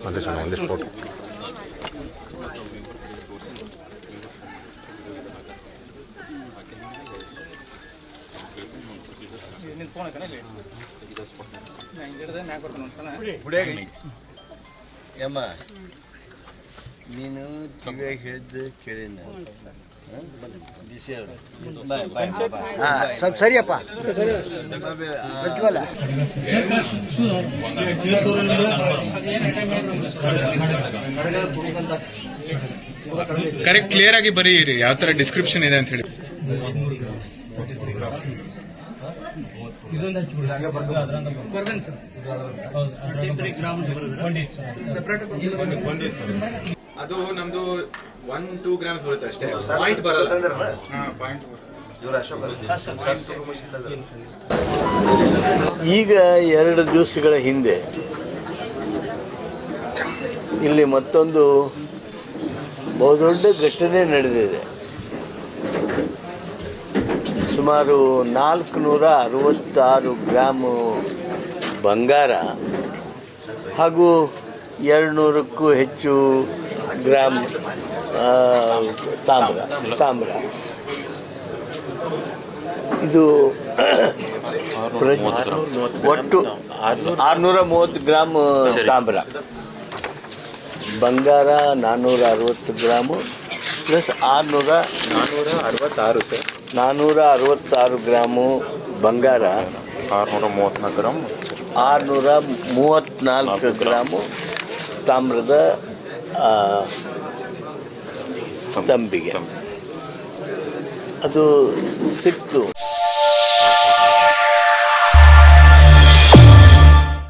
ಒಂದಿಷ್ಟು ಫೋಟೋ. ಯಮ್ಮ ನೀನು ಕಿವಿಯಾಗಿ ಹೇಳಿದ್ದು ಕೇಳಿ ಸ್ವಲ್ಪ ಸರಿಯಪ್ಪ. ಕರೆಕ್ಟ್ ಕ್ಲಿಯರ್ ಆಗಿ ಬರೀರಿ, ಯಾವ ತರ ಡಿಸ್ಕ್ರಿಪ್ಷನ್ ಇದೆ ಅಂತ ಹೇಳಿ. ಅದು ನಮ್ದು 1-2 ಗ್ರಾಮ್ಸ್ ಬರುತ್ತೆ ಅಷ್ಟೇ, ಪಾಯಿಂಟ್ ಬರಲ್ಲ. ಈಗ 2 ದಿವಸಗಳ ಹಿಂದೆ ಇಲ್ಲಿ ಮತ್ತೊಂದು ಬಹುದೊಡ್ಡ ಘಟನೆ ನಡೆದಿದೆ. ಸುಮಾರು 466 ಗ್ರಾಮು ಬಂಗಾರ ಹಾಗೂ 200ಕ್ಕೂ ಹೆಚ್ಚು ಗ್ರಾಮ್ ತಾಮ್ರ. ಇದು ಒಟ್ಟು 630 ಗ್ರಾಮ್ ತಾಮ್ರ, ಬಂಗಾರ 460 ಗ್ರಾಮು ಪ್ಲಸ್ 466 ಸರ್, 466 ಗ್ರಾಮು ಬಂಗಾರ, 634 ಗ್ರಾಮ್, 634 ಗ್ರಾಮು ತಾಮ್ರದ ತಂಬಿಗೆ ಅದು ಸಿಕ್ತು.